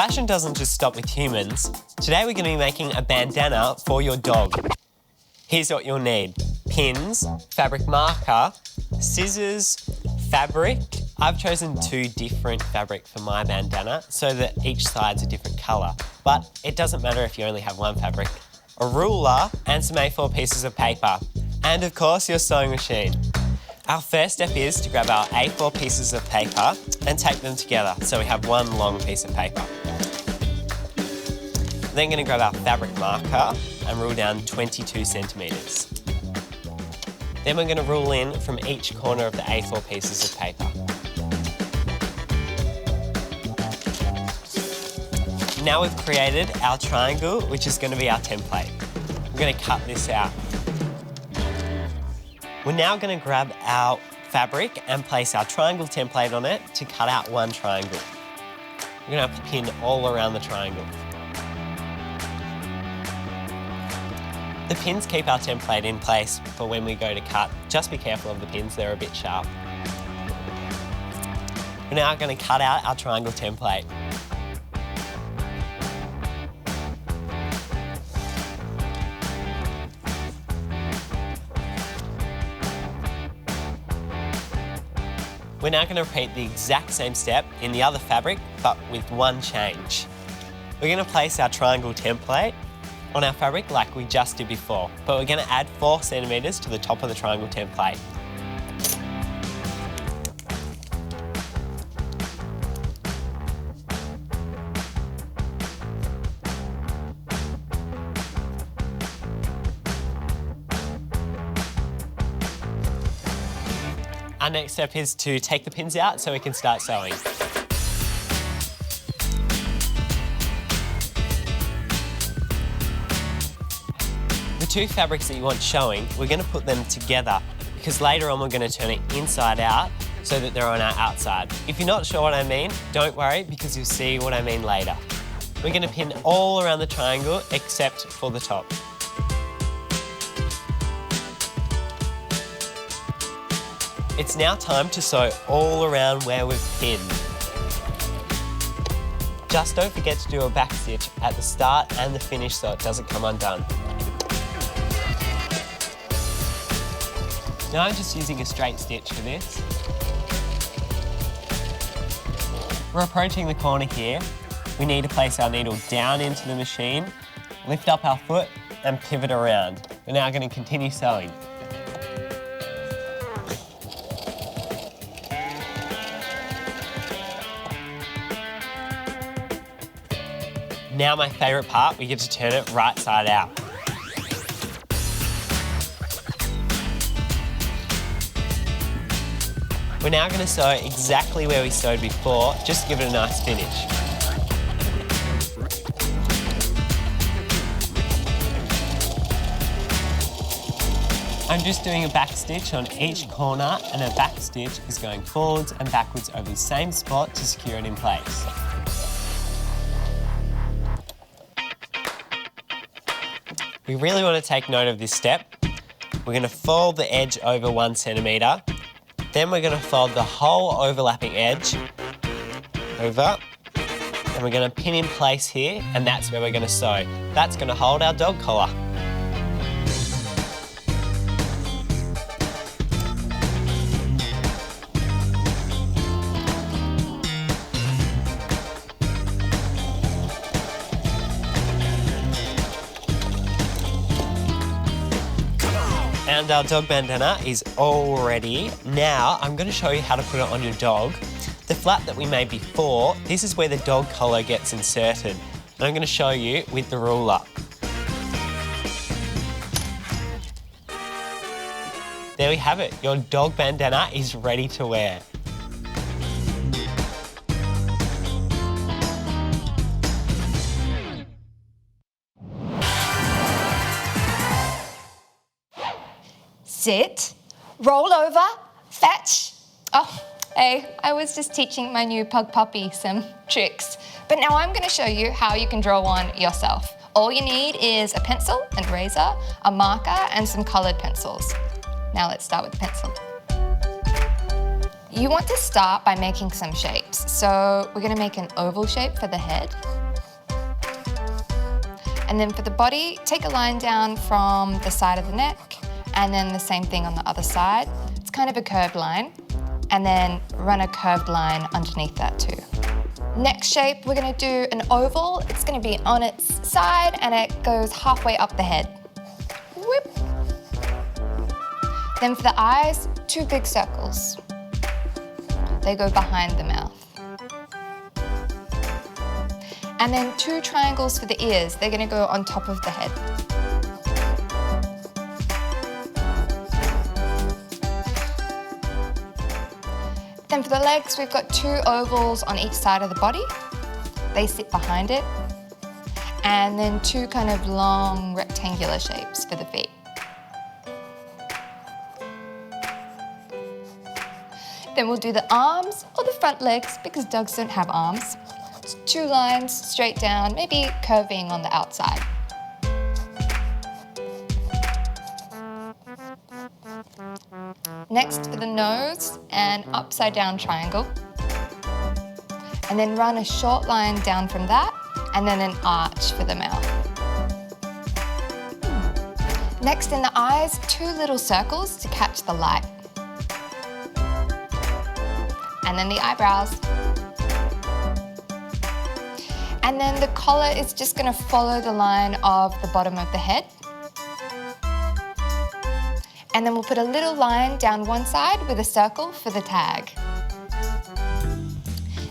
Fashion doesn't just stop with humans. Today we're going to be making a bandana for your dog. Here's what you'll need. Pins, fabric marker, scissors, fabric. I've chosen 2 different fabric for my bandana so that each side's a different colour. But it doesn't matter if you only have 1 fabric. A ruler and some A4 pieces of paper. And of course your sewing machine. Our first step is to grab our A4 pieces of paper and tape them together so we have 1 long piece of paper. Then going to grab our fabric marker and rule down 22 centimetres. Then we're going to rule in from each corner of the A4 pieces of paper. Now we've created our triangle, which is going to be our template. We're going to cut this out. We're now going to grab our fabric and place our triangle template on it to cut out 1 triangle. We're going to have to pin all around the triangle. The pins keep our template in place for when we go to cut. Just be careful of the pins, they're a bit sharp. We're now going to cut out our triangle template. We're now going to repeat the exact same step in the other fabric, but with 1 change. We're going to place our triangle template on our fabric like we just did before, but we're going to add 4 centimetres to the top of the triangle template. Our next step is to take the pins out so we can start sewing. The 2 fabrics that you want showing, we're going to put them together because later on we're going to turn it inside out so that they're on our outside. If you're not sure what I mean, don't worry because you'll see what I mean later. We're going to pin all around the triangle except for the top. It's now time to sew all around where we've pinned. Just don't forget to do a back stitch at the start and the finish so it doesn't come undone. Now I'm just using a straight stitch for this. We're approaching the corner here. We need to place our needle down into the machine, lift up our foot and pivot around. We're now going to continue sewing. Now my favourite part, we get to turn it right side out. We're now going to sew exactly where we sewed before, just to give it a nice finish. I'm just doing a back stitch on each corner and a back stitch is going forwards and backwards over the same spot to secure it in place. We really want to take note of this step. We're going to fold the edge over 1 centimetre. Then we're going to fold the whole overlapping edge over. And we're going to pin in place here, and that's where we're going to sew. That's going to hold our dog collar. And our dog bandana is all ready. Now I'm going to show you how to put it on your dog. The flap that we made before, this is where the dog collar gets inserted. And I'm going to show you with the ruler. There we have it. Your dog bandana is ready to wear. Sit, roll over, fetch. Oh, hey, I was just teaching my new pug puppy some tricks. But now I'm going to show you how you can draw one yourself. All you need is a pencil and eraser, a marker and some coloured pencils. Now let's start with the pencil. You want to start by making some shapes. So we're gonna make an oval shape for the head. And then for the body, take a line down from the side of the neck, and then the same thing on the other side. It's kind of a curved line, and then run a curved line underneath that too. Next shape, we're gonna do an oval. It's gonna be on its side, and it goes halfway up the head. Whoop. Then for the eyes, 2 big circles. They go behind the mouth. And then 2 triangles for the ears. They're gonna go on top of the head. Then for the legs, we've got 2 ovals on each side of the body. They sit behind it. And then 2 kind of long rectangular shapes for the feet. Then we'll do the arms or the front legs because dogs don't have arms. 2 lines straight down, maybe curving on the outside. Next for the nose, an upside down triangle. And then run a short line down from that, and then an arch for the mouth. Next in the eyes, 2 little circles to catch the light. And then the eyebrows. And then the collar is just gonna follow the line of the bottom of the head. And then we'll put a little line down one side with a circle for the tag.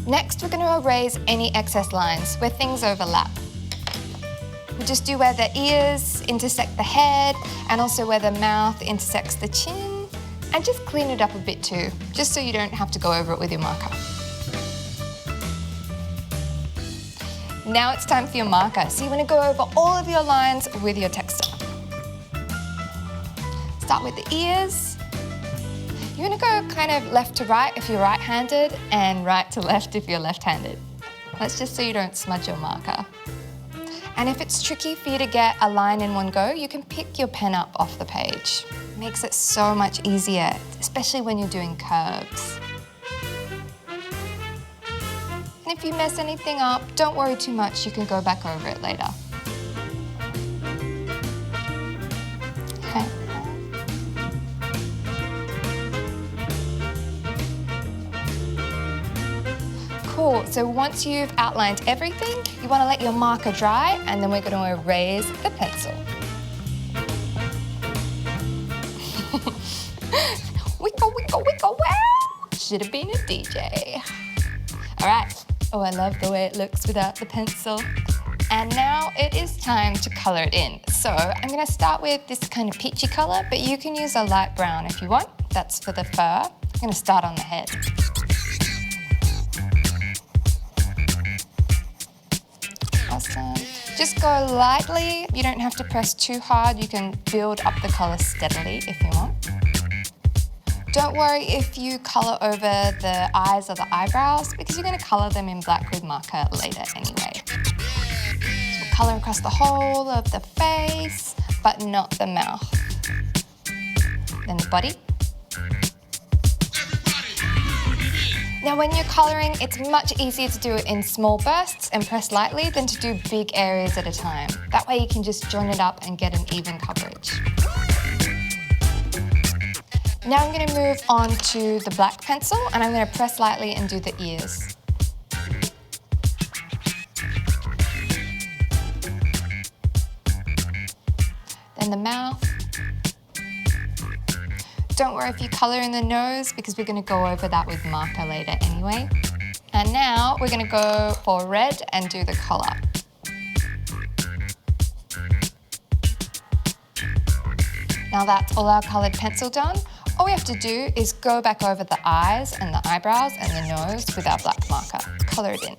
Next, we're gonna erase any excess lines where things overlap. We'll just do where the ears intersect the head and also where the mouth intersects the chin, and just clean it up a bit too, just so you don't have to go over it with your marker. Now it's time for your marker. So you want to go over all of your lines with your texter. Start with the ears. You want to go kind of left to right if you're right-handed and right to left if you're left-handed. That's just so you don't smudge your marker. And if it's tricky for you to get a line in one go, you can pick your pen up off the page. It makes it so much easier, especially when you're doing curves. And if you mess anything up, don't worry too much, you can go back over it later. Okay. Cool, so once you've outlined everything, you want to let your marker dry, and then we're going to erase the pencil. Wiggle, wiggle, wiggle, wow! Should have been a DJ. All right. Oh, I love the way it looks without the pencil. And now it is time to color it in. So I'm gonna start with this kind of peachy color, but you can use a light brown if you want. That's for the fur. I'm gonna start on the head. Awesome. Just go lightly. You don't have to press too hard. You can build up the color steadily if you want. Don't worry if you colour over the eyes or the eyebrows because you're going to colour them in black with marker later anyway. So we'll colour across the whole of the face, but not the mouth. Then the body. Now when you're colouring, it's much easier to do it in small bursts and press lightly than to do big areas at a time. That way you can just join it up and get an even coverage. Now I'm going to move on to the black pencil, and I'm going to press lightly and do the ears. Then the mouth. Don't worry if you colour in the nose because we're going to go over that with marker later anyway. And now we're going to go for red and do the collar. Now that's all our coloured pencil done. All we have to do is go back over the eyes and the eyebrows and the nose with our black marker. Colour it in.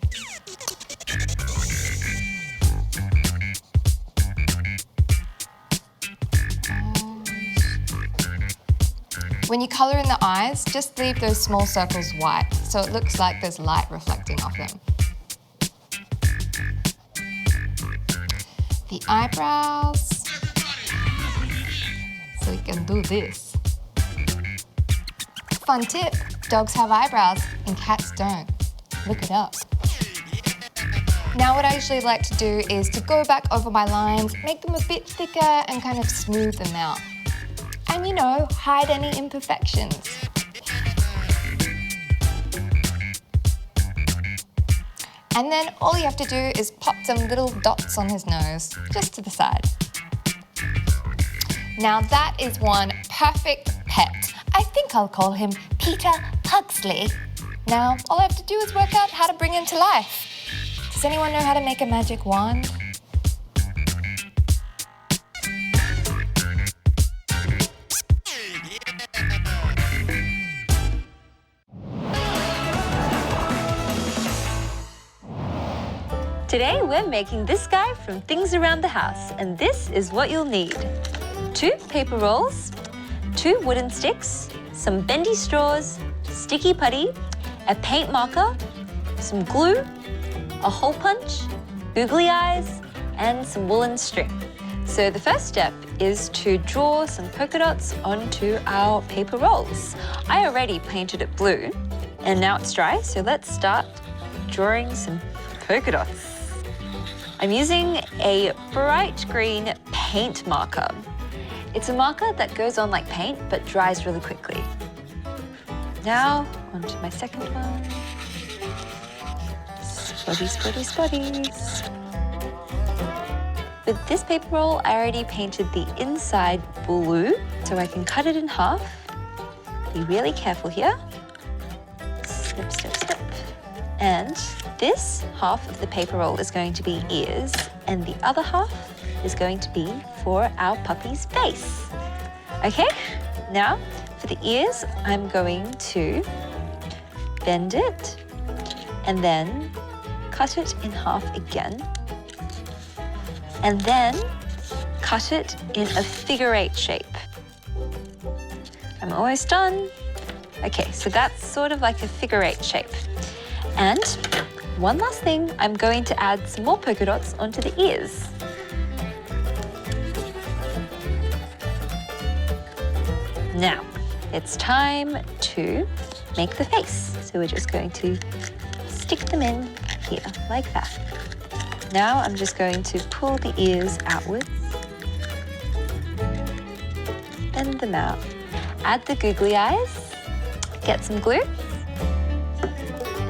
When you colour in the eyes, just leave those small circles white so it looks like there's light reflecting off them. The eyebrows. So we can do this. Fun tip, Dogs have eyebrows and cats don't. Look it up. Now what I usually like to do is to go back over my lines, make them a bit thicker and kind of smooth them out. And you know, hide any imperfections. And then all you have to do is pop some little dots on his nose, just to the side. Now that is one perfect pet. I think I'll call him Peter Pugsley. Now all I have to do is work out how to bring him to life. Does anyone know how to make a magic wand? Today we're making this guy from things around the house, and this is what you'll need. 2 paper rolls, 2 wooden sticks, some bendy straws, sticky putty, a paint marker, some glue, a hole punch, googly eyes, and some woolen string. So the first step is to draw some polka dots onto our paper rolls. I already painted it blue, and now it's dry, so let's start drawing some polka dots. I'm using a bright green paint marker. It's a marker that goes on like paint but dries really quickly. Now, onto my second one. Spotty, spotty, spotties. With this paper roll, I already painted the inside blue, so I can cut it in half. Be really careful here. Snip, snip, snip. And this half of the paper roll is going to be ears, and the other half is going to be for our puppy's face. Okay, now for the ears, I'm going to bend it and then cut it in half again, and then cut it in a figure 8 shape. I'm almost done. Okay, so that's sort of like a figure 8 shape. And one last thing, I'm going to add some more polka dots onto the ears. Now, it's time to make the face. So we're just going to stick them in here, like that. Now I'm just going to pull the ears outwards, bend them out, add the googly eyes, get some glue,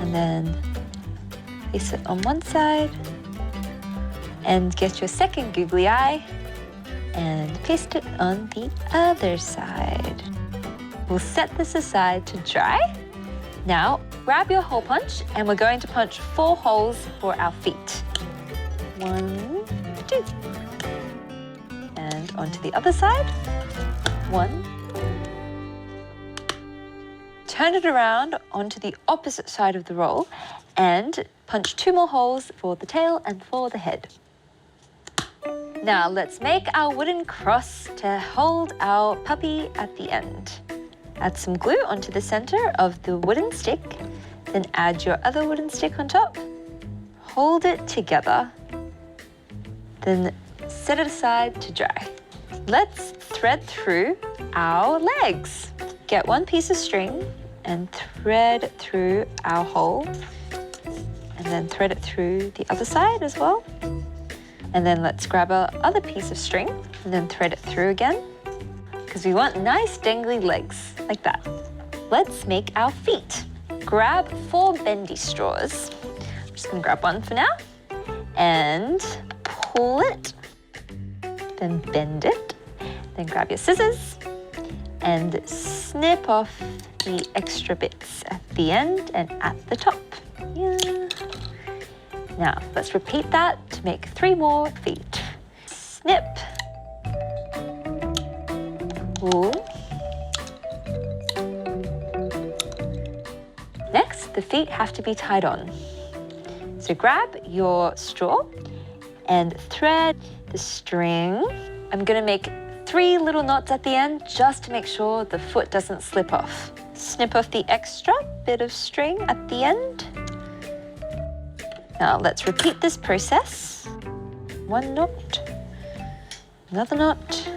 and then place it on one side, and get your second googly eye and paste it on the other side. We'll set this aside to dry. Now, grab your hole punch, and we're going to punch 4 holes for our feet. 1, 2. And onto the other side. 1. Turn it around onto the opposite side of the roll and punch 2 more holes for the tail and for the head. Now let's make our wooden cross to hold our puppy at the end. Add some glue onto the center of the wooden stick, then add your other wooden stick on top. Hold it together, then set it aside to dry. Let's thread through our legs. Get 1 piece of string and thread through our hole, and then thread it through the other side as well. And then let's grab our other piece of string and then thread it through again, because we want nice dangly legs, like that. Let's make our feet. Grab 4 bendy straws. I'm just gonna grab 1 for now, and pull it, then bend it, then grab your scissors and snip off the extra bits at the end and at the top. Yeah. Now, let's repeat that to make 3 more feet. Snip, pull. Next, the feet have to be tied on. So grab your straw and thread the string. I'm gonna make 3 little knots at the end just to make sure the foot doesn't slip off. Snip off the extra bit of string at the end. Now let's repeat this process. 1 knot, another knot,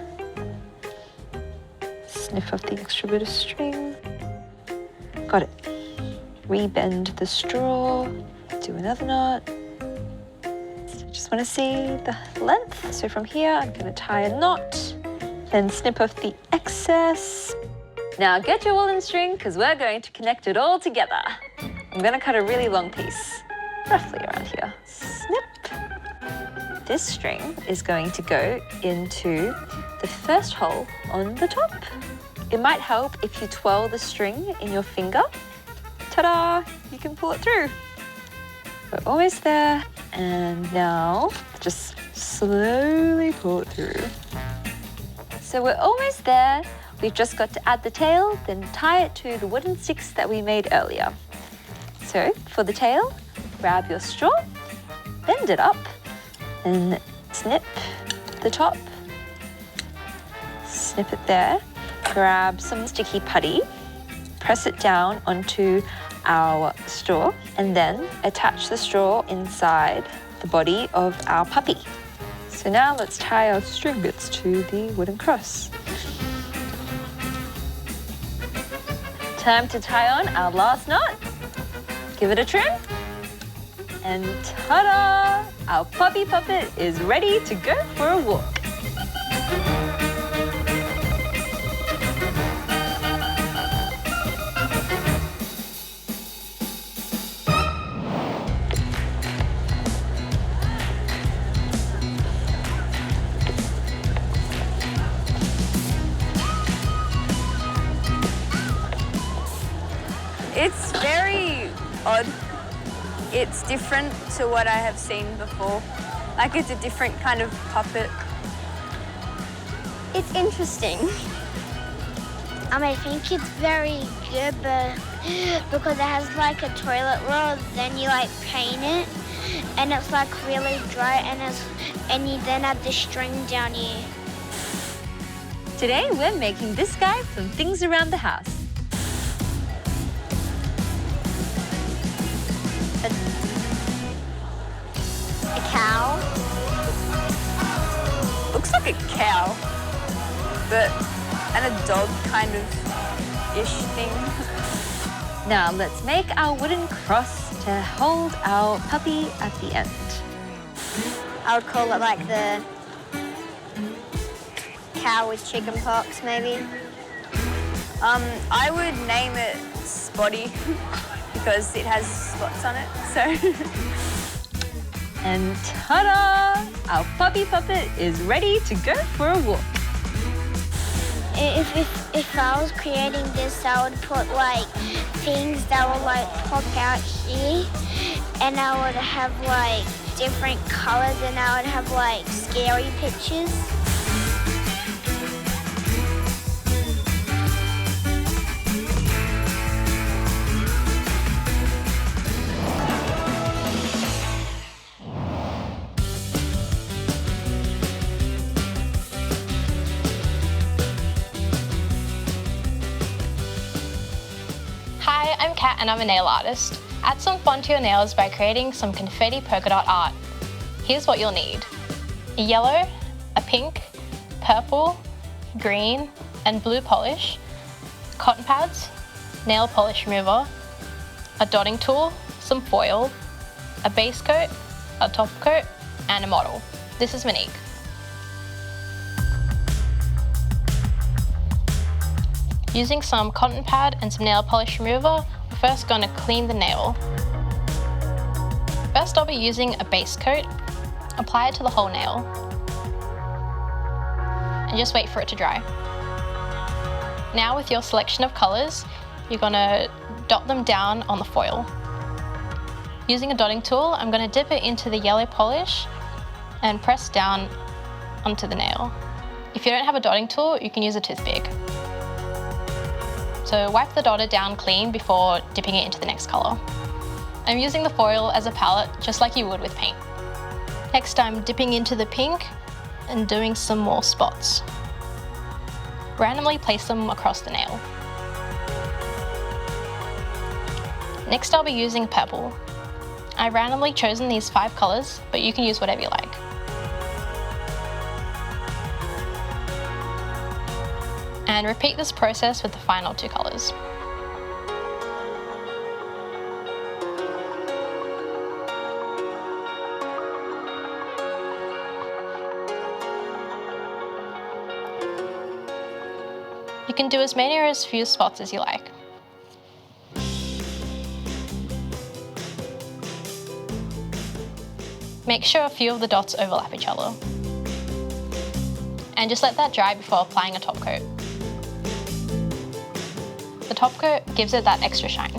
snip off the extra bit of string, Got it. Rebend the straw, do another knot. So just want to see the length. So from here, I'm going to tie a knot, then snip off the excess. Now get your woolen string because we're going to connect it all together. I'm going to cut a really long piece, roughly around here. Snip. This string is going to go into the first hole on the top. It might help if you twirl the string in your finger. Ta-da! You can pull it through. We're almost there. And now just slowly pull it through. So we're almost there. We've just got to add the tail, then tie it to the wooden sticks that we made earlier. So for the tail, grab your straw, bend it up, and snip the top. Snip it there. Grab some sticky putty, press it down onto our straw, and then attach the straw inside the body of our puppy. So now let's tie our string bits to the wooden cross. Time to tie on our last knot. Give it a trim. And ta-da! Our puppy puppet is ready to go for a walk. It's very odd. It's different to what I have seen before. Like it's a different kind of puppet. It's interesting. I think it's very good, but because it has like a toilet roll, then you like paint it, and it's like really dry, and you then add the string down here. Today we're making this guy from things around the house. A cow. Looks like a cow, but and a dog kind of ish thing. Now let's make our wooden cross to hold our puppy at the end. I would call it like the cow with chicken pox, maybe. I would name it Spotty because it has spots on it. So. And ta-da! Our puppy puppet is ready to go for a walk. If I was creating this, I would put like things that would like pop out here, and I would have like different colors, and I would have like scary pictures. Hi, I'm Kat and I'm a nail artist. Add some fun to your nails by creating some confetti polka dot art. Here's what you'll need: a yellow, a pink, purple, green, and blue polish, cotton pads, nail polish remover, a dotting tool, some foil, a base coat, a top coat, and a model. This is Monique. Using some cotton pad and some nail polish remover, we're first going to clean the nail. First I'll be using a base coat. Apply it to the whole nail. And just wait for it to dry. Now with your selection of colours, you're going to dot them down on the foil. Using a dotting tool, I'm going to dip it into the yellow polish and press down onto the nail. If you don't have a dotting tool, you can use a toothpick. So wipe the dotter down clean before dipping it into the next colour. I'm using the foil as a palette, just like you would with paint. Next I'm dipping into the pink and doing some more spots. Randomly place them across the nail. Next I'll be using purple. I've randomly chosen these 5 colours, but you can use whatever you like. And repeat this process with the final 2 colours. You can do as many or as few spots as you like. Make sure a few of the dots overlap each other. And just let that dry before applying a top coat. The top coat gives it that extra shine.